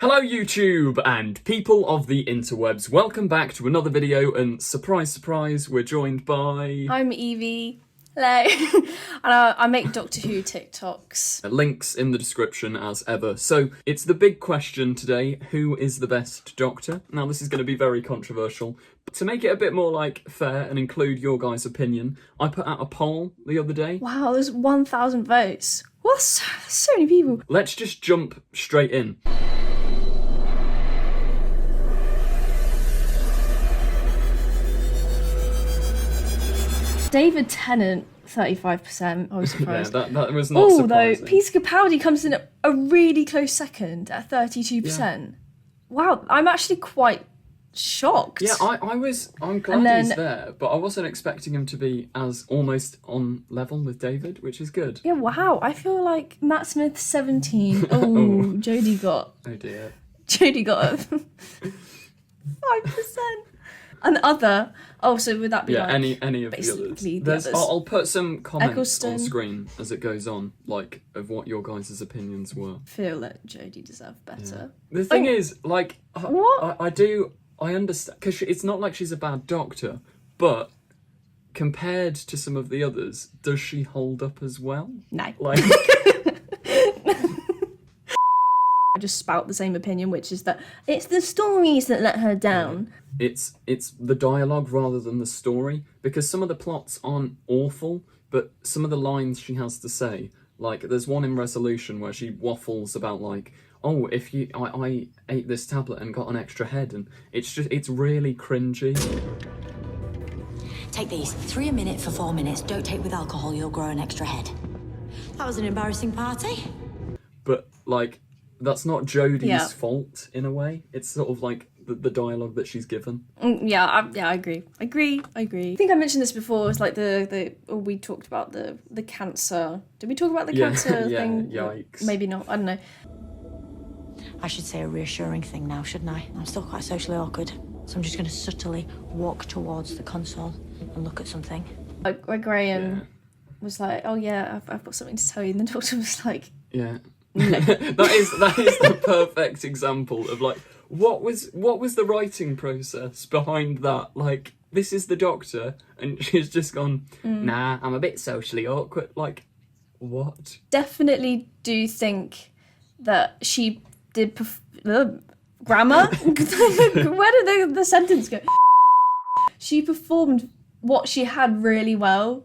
Hello YouTube and people of the interwebs, welcome back to another video and surprise surprise we're joined by... I'm Evie. Hello. And I make Doctor Who TikToks. Links in the description as ever. So it's the big question today, who is the best Doctor? Now this is going to be very controversial. But to make it a bit more like fair and include your guys' opinion, I put out a poll the other day. Wow, there's 1,000 votes. What? So many people. Let's just jump straight in. David Tennant, 35%. I was surprised. Yeah, that was not surprising. Though, Peter Capaldi comes in a really close second at 32%. Yeah. Wow, I'm actually quite shocked. Yeah, I'm glad he's there, but I wasn't expecting him to be as almost on level with David, which is good. Yeah, wow. I feel like Matt Smith, 17. Oh, Jodie got... Oh dear. Jodie got 5%. And other... Oh, so would that be like... any of the others. I'll put some comments on screen as it goes on, like, of what your guys' opinions were. I feel that Jodie deserves better. Yeah. The thing is, like... What? I understand, because it's not like she's a bad doctor, but compared to some of the others, does she hold up as well? No. Like... I just spout the same opinion, which is that it's the stories that let her down. Yeah. It's the dialogue rather than the story, because some of the plots aren't awful, but some of the lines she has to say, like there's one in Resolution where she waffles about like, oh, if I ate this tablet and got an extra head, and it's really cringy. Take these, 3 a minute for 4 minutes. Don't take with alcohol, you'll grow an extra head. That was an embarrassing party. But like, that's not Jodie's fault in a way. It's sort of like the dialogue that she's given. Yeah, I agree. I think I mentioned this before. It's like we talked about the cancer. Did we talk about the cancer thing? Yikes. Maybe not. I don't know. I should say a reassuring thing now, shouldn't I? I'm still quite socially awkward, so I'm just going to subtly walk towards the console and look at something. Like Graham was like, "Oh yeah, I've got something to tell you," and the doctor was like, "Yeah." that is the perfect example of like what was the writing process behind that. Like, this is the doctor and she's just gone, nah, I'm a bit socially awkward. Like, what? Definitely do think that she did grammar. Where did the sentence go? She performed what she had really well,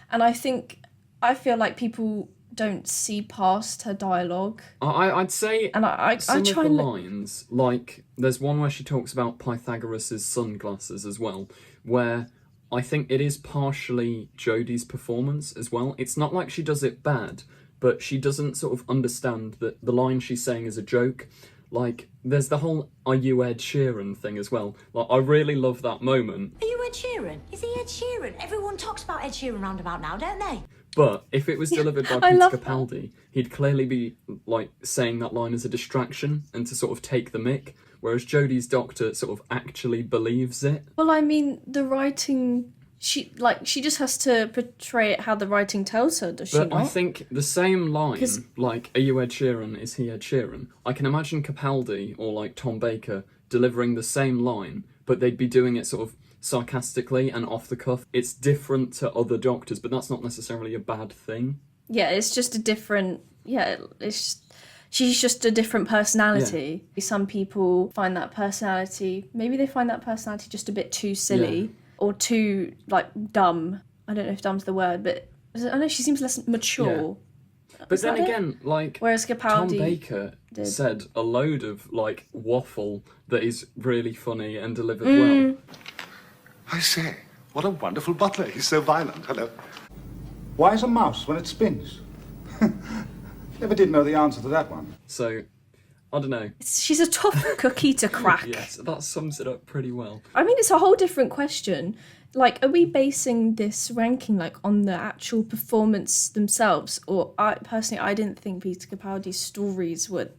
and I feel like people don't see past her dialogue. I'd say, and I some try of the lines, like there's one where she talks about Pythagoras' sunglasses as well, where I think it is partially Jodie's performance as well. It's not like she does it bad, but she doesn't sort of understand that the line she's saying is a joke. Like, there's the whole "Are you Ed Sheeran" thing as well. Like, I really love that moment. Are you Ed Sheeran? Is he Ed Sheeran? Everyone talks about Ed Sheeran roundabout now, don't they? But if it was delivered by Peter Capaldi, he'd clearly be like saying that line as a distraction and to sort of take the mick, whereas Jodie's doctor sort of actually believes it. Well, I mean, the writing, she just has to portray it how the writing tells her, does she not? But I think the same line, like, "Are you Ed Sheeran? Is he Ed Sheeran?" I can imagine Capaldi or like Tom Baker delivering the same line, but they'd be doing it sort of sarcastically and off the cuff. It's different to other doctors, but that's not necessarily a bad thing. Yeah, it's just a different... Yeah, she's just a different personality. Yeah. Some people find that personality... Maybe they find that personality just a bit too silly or too, like, dumb. I don't know if dumb's the word, but I know she seems less mature. Yeah. But then again, like, whereas Capaldi Tom Baker said a load of, like, waffle that is really funny and delivered well. I say, what a wonderful butler. He's so violent. Hello. Why is a mouse when it spins? Never did know the answer to that one. So, I don't know. She's a tough cookie to crack. Yes, that sums it up pretty well. I mean, it's a whole different question. Like, are we basing this ranking, like, on the actual performance themselves? Or, I didn't think Peter Capaldi's stories were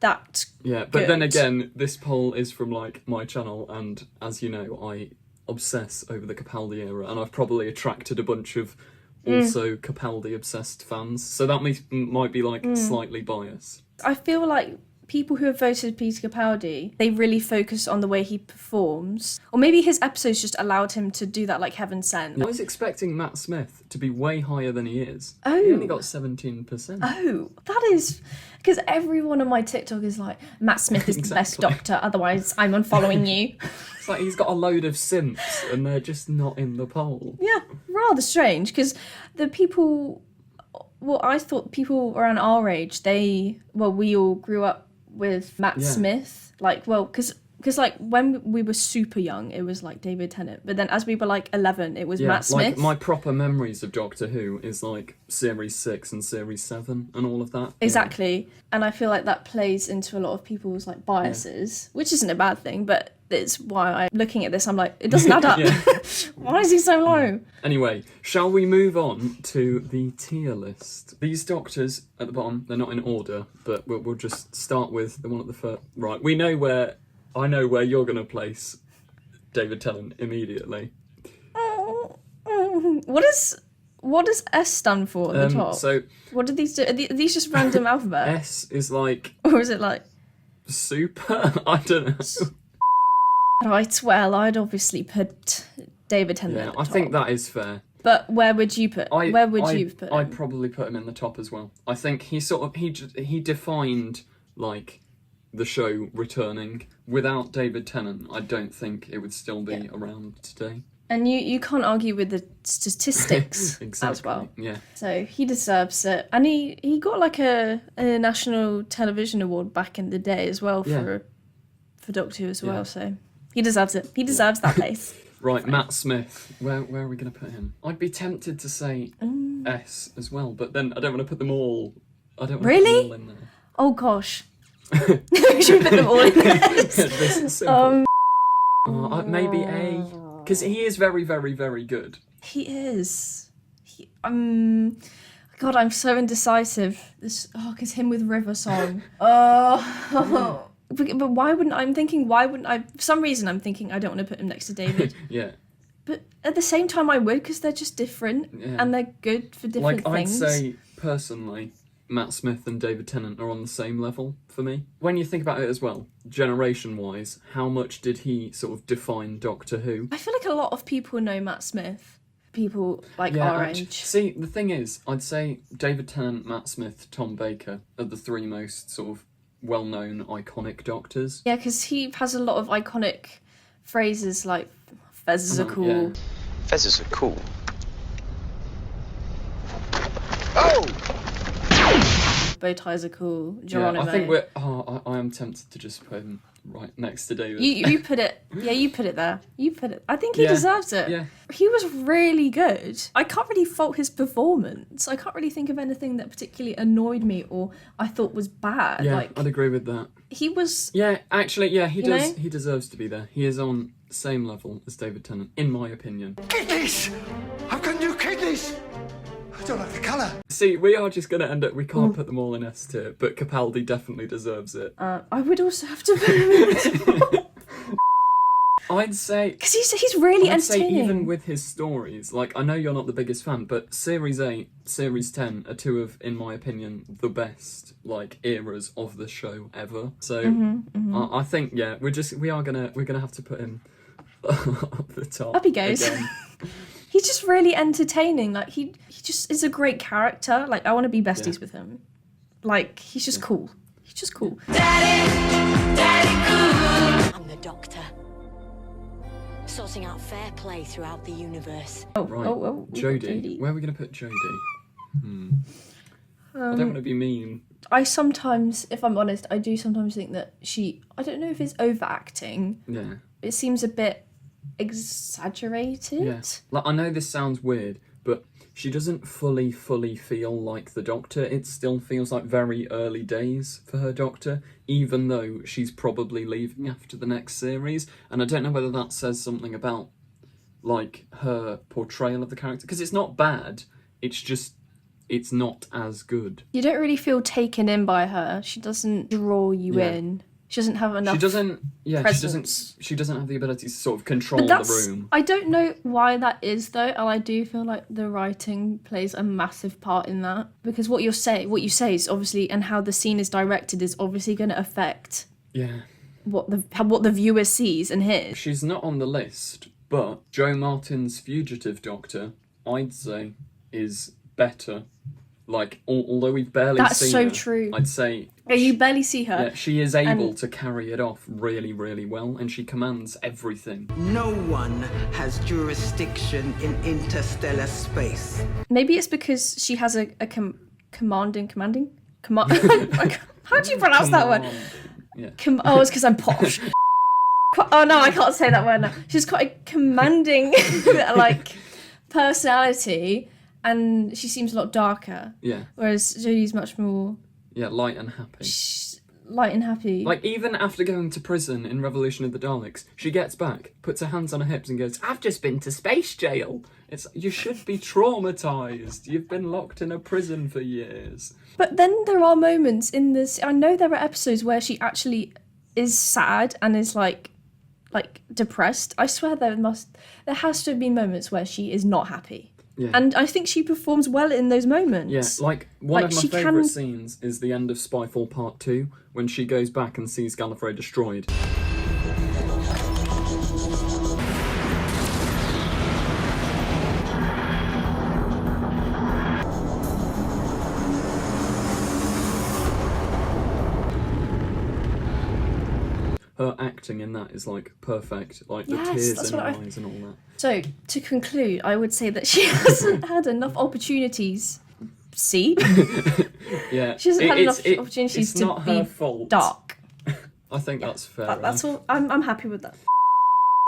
that but good. Then again, this poll is from like my channel, and as you know, I obsess over the Capaldi era, and I've probably attracted a bunch of also Capaldi obsessed fans, so that might be like slightly biased. I feel like people who have voted Peter Capaldi, they really focus on the way he performs. Or maybe his episodes just allowed him to do that like Heaven Sent. I was expecting Matt Smith to be way higher than he is. Oh. He only got 17%. Oh, that is... Because everyone on my TikTok is like, Matt Smith is the best doctor, otherwise I'm unfollowing you. It's like he's got a load of simps and they're just not in the poll. Yeah, rather strange, because the people... Well, I thought people around our age, we all grew up with Matt Smith. Like, well, because like when we were super young, it was like David Tennant. But then as we were like 11, it was Matt Smith. Like my proper memories of Doctor Who is like Series 6 and Series 7 and all of that. Exactly. Yeah. And I feel like that plays into a lot of people's like biases, which isn't a bad thing, but it's why looking at this, I'm like, it doesn't add up. Why is he so low? Anyway, shall we move on to the tier list? These doctors at the bottom, they're not in order, but we'll just start with the one at the first. Right, I know where you're going to place David Tennant immediately. What does S stand for at the top? So what did these do? Are these just random alphabet? S is like... Or is it like... Super? I don't know. Right, well, I'd obviously put David Tennant at the I top. think that is fair. But where would you put? I'd probably put him in the top as well. I think he he defined like the show returning. Without David Tennant, I don't think it would still be around today. And you can't argue with the statistics exactly. as well. Yeah. So he deserves it, and he got like a national television award back in the day as well for Doctor Who as well. So he deserves it. He deserves that place. Right, Matt Smith. Where are we going to put him? I'd be tempted to say S as well, but then I don't want to put them all. I don't want to put them all in there. Oh gosh. Should we put them all in there? This is simple. Maybe A, because he is very, very, very good. He is. God, I'm so indecisive. Because him with River Song. But why wouldn't I? For some reason, I'm thinking I don't want to put him next to David. Yeah. But at the same time, I would, because they're just different and they're good for different things. I'd say, personally, Matt Smith and David Tennant are on the same level for me. When you think about it as well, generation-wise, how much did he sort of define Doctor Who? I feel like a lot of people know Matt Smith. People like our age. See, the thing is, I'd say David Tennant, Matt Smith, Tom Baker are the three most sort of well-known, iconic doctors. Yeah, because he has a lot of iconic phrases like fezzes are cool. Yeah. Fezzes are cool. Oh! Bow ties are cool. Geronimo. Yeah, I think I am tempted to just put him right next to David. You put it. Yeah, you put it there. You put it. I think he deserves it. Yeah. He was really good. I can't really fault his performance. I can't really think of anything that particularly annoyed me or I thought was bad. Yeah, I'd agree with that. He was... Yeah, actually, he does. know? He deserves to be there. He is on the same level as David Tennant, in my opinion. Kidneys! I've got new kidneys! I don't like the colour. See, we are just going to end up... We can't put them all in S tier, but Capaldi definitely deserves it. I would also have to put him in the top. I'd say... Because he's really entertaining. Say even with his stories, like, I know you're not the biggest fan, but Series 8, Series 10 are two of, in my opinion, the best, like, eras of the show ever. So, I think, we're gonna have to put him up the top. Up he goes. Again. He's just really entertaining. Like, he just is a great character. Like, I want to be besties with him. Like, he's just cool. He's just cool. Daddy cool. I'm the Doctor. Sorting out fair play throughout the universe. Right. Jodie. Where are we going to put Jodie? I don't want to be mean. I sometimes, if I'm honest, I do sometimes think that I don't know if it's overacting. Yeah. It seems a bit exaggerated. Yeah. Like, I know this sounds weird, but she doesn't fully feel like the Doctor. It still feels like very early days for her Doctor, even though she's probably leaving after the next series. And I don't know whether that says something about, like, her portrayal of the character. Because it's not bad, it's just, it's not as good. You don't really feel taken in by her. She doesn't draw you in. She doesn't have enough. She doesn't. Yeah, presence. she doesn't have the ability to sort of control But the that's, room. I don't know why that is though, and I do feel like the writing plays a massive part in that, because what you say is obviously, and how the scene is directed is obviously going to affect Yeah. what the viewer sees and hears. She's not on the list, but Joe Martin's Fugitive Doctor, I'd say, is better. Like, although we've barely That's seen so her, true. I'd say... Yeah, you barely see her. Yeah, she is able to carry it off really, really well, and she commands everything. No one has jurisdiction in interstellar space. Maybe it's because she has a commanding. How do you pronounce that word? Yeah. It's because I'm posh. Oh no, I can't say that word now. She's quite a commanding, like, personality, and she seems a lot darker. Yeah. Whereas Jodie's much more Yeah, light and happy. light and happy. Like, even after going to prison in Revolution of the Daleks, she gets back, puts her hands on her hips and goes, "I've just been to space jail." You should be traumatised. You've been locked in a prison for years. But then there are moments in this. I know there are episodes where she actually is sad and is like depressed. I swear there has to have been moments where she is not happy. Yeah. And I think she performs well in those moments. Yeah, like, one of my she favourite scenes is the end of Spyfall Part 2, when she goes back and sees Gallifrey destroyed. Her acting in that is, like, perfect. Like, the Yes, tears that's in her what eyes and all that. So, to conclude, I would say that she hasn't had enough opportunities. See? Yeah. She hasn't had enough opportunities it's to not be her fault. dark. I think that's fair. That's all. I'm happy with that.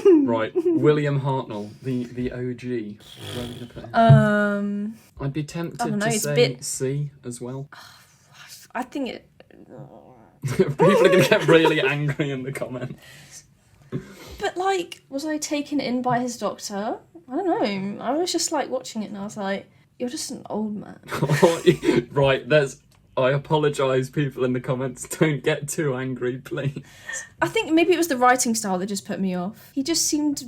Right, William Hartnell, the OG. Where are we gonna put him? I I'd be tempted don't know, to it's a say bit- C as well. I think it. People are gonna get really angry in the comments. But like, was I taken in by his doctor? I don't know. I was just like watching it and I was like, "You're just an old man." Right, I apologise, people in the comments. Don't get too angry, please. I think maybe it was the writing style that just put me off. He just seemed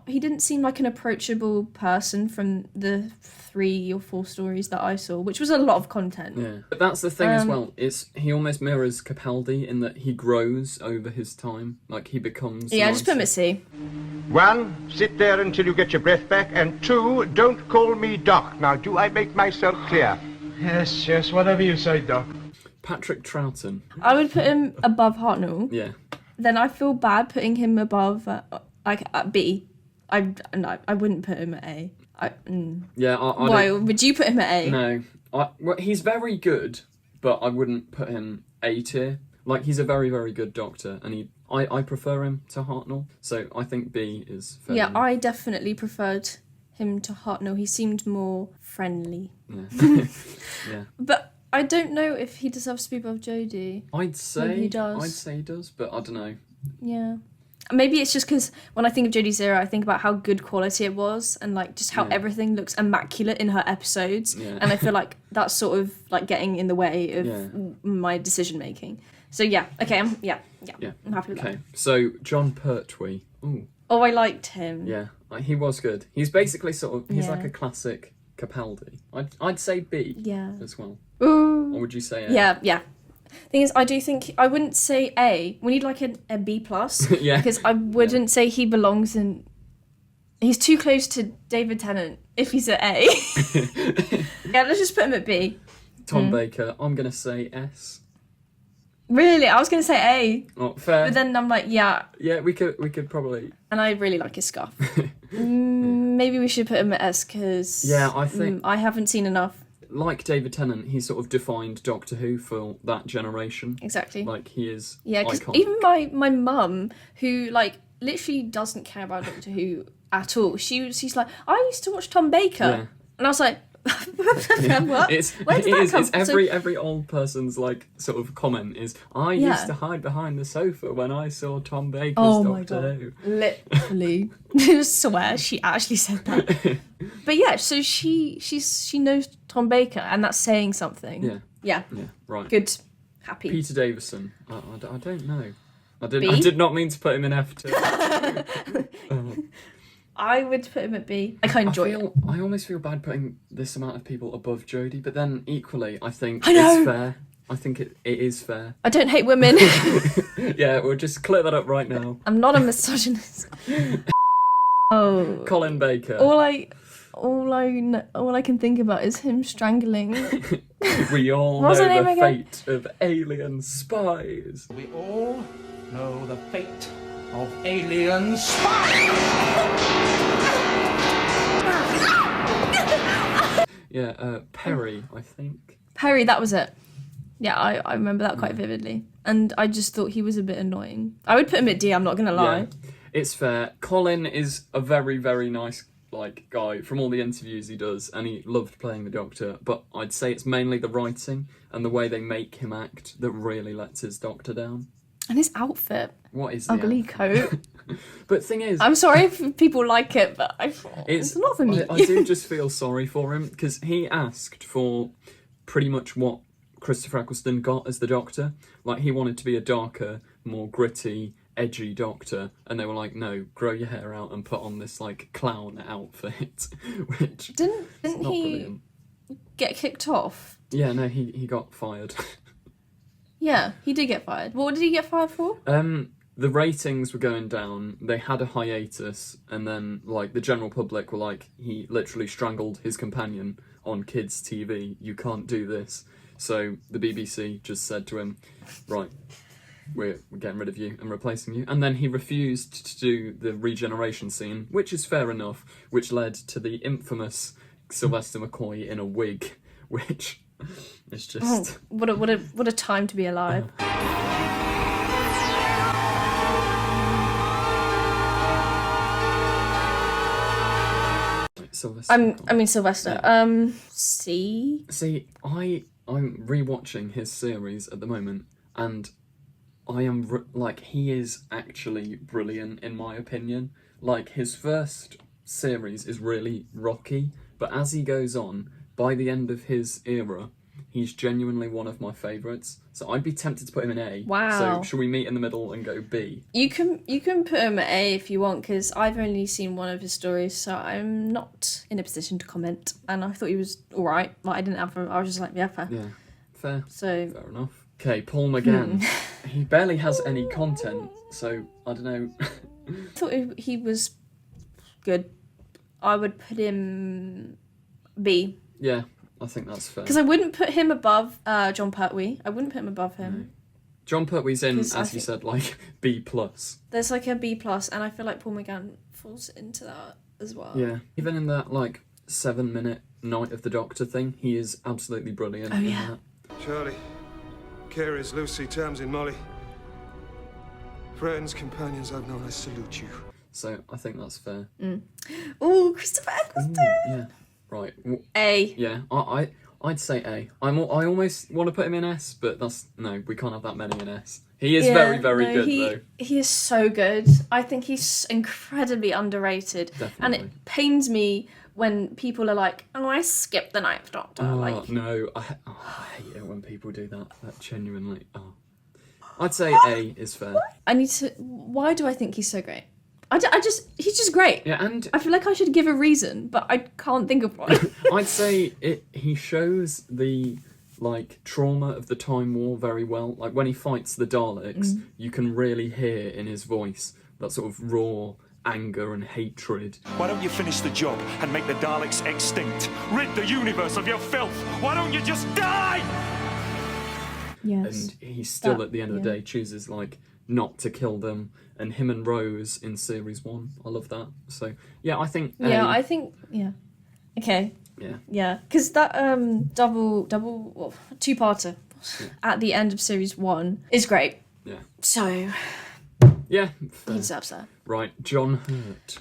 he didn't seem like an approachable person from the 3 or 4 stories that I saw, which was a lot of content. Yeah, but that's the thing as well. He almost mirrors Capaldi in that he grows over his time. Like, he becomes. Yeah, just put him at C. 1, sit there until you get your breath back, and 2, don't call me Doc. Now, do I make myself clear? Yes, whatever you say, Doc. Patrick Troughton. I would put him above Hartnell. Yeah. Then I feel bad putting him above at B. I wouldn't put him at A. Yeah, Why would you put him at A? No, well, he's very good, but I wouldn't put him A tier. Like, he's a very, very good doctor, and I prefer him to Hartnell, so I think B is fair. Yeah, I definitely preferred him to Hartnell. He seemed more friendly. Yeah. Yeah. But I don't know if he deserves to be above Jodie. I'd say Maybe he does. I'd say he does, but I don't know. Yeah. Maybe it's just because when I think of Jodie's era, I think about how good quality it was and like just how everything looks immaculate in her episodes. Yeah. And I feel like that's sort of like getting in the way of my decision making. So yeah, okay, I'm happy with that. Okay, so John Pertwee. Ooh. Oh, I liked him. Yeah, he was good. He's basically he's like Yeah. a classic Capaldi. I'd say B as well. Ooh. Or would you say A? Yeah. Thing is, I do think I wouldn't say A. We need like a B plus. Yeah. Because I wouldn't say he belongs in. He's too close to David Tennant if he's at A. Yeah, let's just put him at B. Tom Baker. I'm gonna say S. Really, I was gonna say A. Oh, fair. But then I'm like, yeah. Yeah, we could probably. And I really like his scarf. Maybe we should put him at S because. Yeah, I think. I haven't seen enough. Like David Tennant, he sort of defined Doctor Who for that generation. Exactly. Like, he is. Yeah, because iconic. even my mum, who like literally doesn't care about Doctor Who at all, she's like, I used to watch Tom Baker, Yeah. and I was like, what? It's every old person's like sort of comment is, I used to hide behind the sofa when I saw Tom Baker's Doctor Who. Literally, I swear she actually said that. But yeah, so she knows Tom Baker, and that's saying something. Yeah. Yeah. Yeah. Right. Good. Happy. Peter Davison. I don't know. I B. did not mean to put him in F too. I would put him at B. I kind of enjoy it. I almost feel bad putting this amount of people above Jodie, but then equally, I think I know. it's fair. I think it is fair. I don't hate women. Yeah, we'll just clear that up right now. I'm not a misogynist. Oh. Colin Baker. All I can think about is him strangling. We all What's her know name the again? fate of alien spies. We all know the fate of alien spies. Yeah, Perry, I think. Perry, that was it. Yeah, I remember that quite vividly. And I just thought he was a bit annoying. I would put him at D, I'm not going to lie. Yeah, it's fair. Colin is a very, very nice guy from all the interviews he does, and he loved playing the Doctor, but I'd say it's mainly the writing and the way they make him act that really lets his Doctor down. And his outfit. What is the Ugly outfit? coat. But thing is, I'm sorry if people like it, but it's not for me. I do just feel sorry for him, because he asked for pretty much what Christopher Eccleston got as the Doctor. Like, he wanted to be a darker, more gritty, edgy Doctor, and they were like, no, grow your hair out and put on this clown outfit. Which Didn't not he brilliant. get kicked off? Yeah, no, he got fired. Yeah, he did get fired. What did he get fired for? The ratings were going down, they had a hiatus, and then the general public were like, he literally strangled his companion on kids' TV, you can't do this. So the BBC just said to him, right, we're getting rid of you and replacing you. And then he refused to do the regeneration scene, which is fair enough, which led to the infamous Sylvester McCoy in a wig, which is just... What a time to be alive. Sylvester. Sylvester. C. See, I'm rewatching his series at the moment, and I am he is actually brilliant in my opinion. His first series is really rocky, but as he goes on, by the end of his era, he's genuinely one of my favourites. So I'd be tempted to put him in A. Wow. So should we meet in the middle and go B? You can put him at A if you want, because I've only seen one of his stories, so I'm not in a position to comment. And I thought he was alright. I was just like, yeah, fair. Yeah, fair. So fair enough. Okay, Paul McGann. He barely has any content, so I don't know. I thought he was good. I would put him B. Yeah, I think that's fair. Because I wouldn't put him above John Pertwee. I wouldn't put him above him. No. John Pertwee's in, 'Cause as you said, B+. There's a B+, and I feel like Paul McGann falls into that as well. Yeah, even in that 7-minute Night of the Doctor thing, he is absolutely brilliant. Oh, in yeah. that. Charlie, Carey's Lucy, Tamsin, Molly. Friends, companions I've known, I salute you. So I think that's fair. Oh, Christopher Eccleston! Yeah, right. A. Yeah, I'd say A. I almost want to put him in S, but no, we can't have that many in S. He is very, very good, though. He is so good. I think he's incredibly underrated. Definitely. And it pains me when people are like, oh, I skipped the Ninth Doctor. Oh, no, I hate it when people do that. That genuinely... Oh. I'd say A is fair. Why do I think he's so great? He's just great. Yeah, and I feel like I should give a reason, but I can't think of one. I'd say he shows the trauma of the Time War very well. When he fights the Daleks, you can really hear in his voice that sort of raw anger and hatred. Why don't you finish the job and make the Daleks extinct? Rid the universe of your filth. Why don't you just die? Yes. And he still, at the end of the day, chooses not to kill them. And him and Rose in series 1, I love that. So yeah, I think A. Yeah, I think okay. Yeah, because that two-parter at the end of series 1 is great. Yeah. So yeah, fair. he deserves that. Right, John Hurt.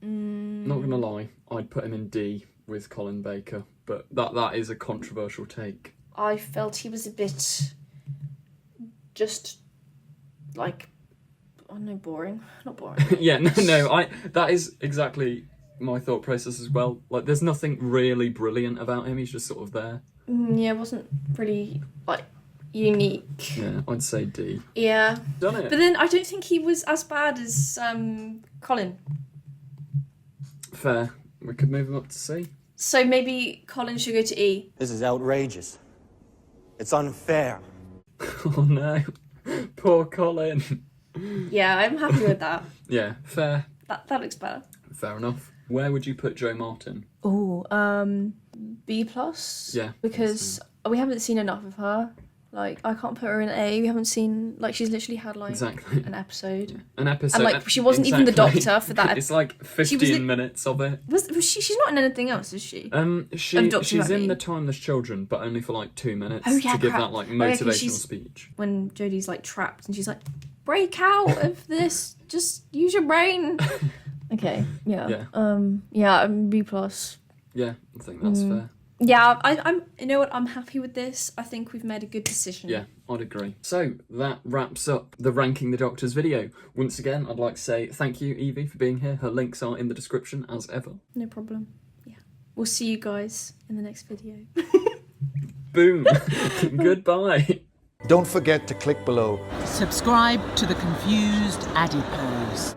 Not gonna lie, I'd put him in D with Colin Baker, but that is a controversial take. I felt he was a bit just boring. Not boring. Yeah, no, that is exactly my thought process as well. There's nothing really brilliant about him, he's just sort of there. Yeah, it wasn't really unique. Yeah, I'd say D. Yeah. Done it. But then I don't think he was as bad as Colin. Fair. We could move him up to C. So maybe Colin should go to E. This is outrageous. It's unfair. Oh no. Poor Colin. Yeah, I'm happy with that. Yeah, fair. That looks better. Fair enough. Where would you put Jo Martin? Oh, B+. Yeah. Because we haven't seen enough of her. Like, I can't put her in A. We haven't seen, like, she's literally had, like, Exactly. an episode. An episode. And, like, she wasn't even the doctor for that. It's like 15 minutes of it. Was she? She's not in anything else, is she? She's in The Timeless Children, but only for, like, 2 minutes Oh, yeah, to give crap. that, like, Oh, yeah, 'cause motivational she's- speech. When Jodie's, like, trapped and she's like, break out of this. Just use your brain. Okay, yeah. Yeah. B+. Yeah, I think that's fair. Yeah, I'm. You know what? I'm happy with this. I think we've made a good decision. Yeah, I'd agree. So that wraps up the Ranking the Doctors video. Once again, I'd like to say thank you, Evie, for being here. Her links are in the description as ever. No problem. Yeah. We'll see you guys in the next video. Boom. Goodbye. Don't forget to click below. Subscribe to the Confused Adipose.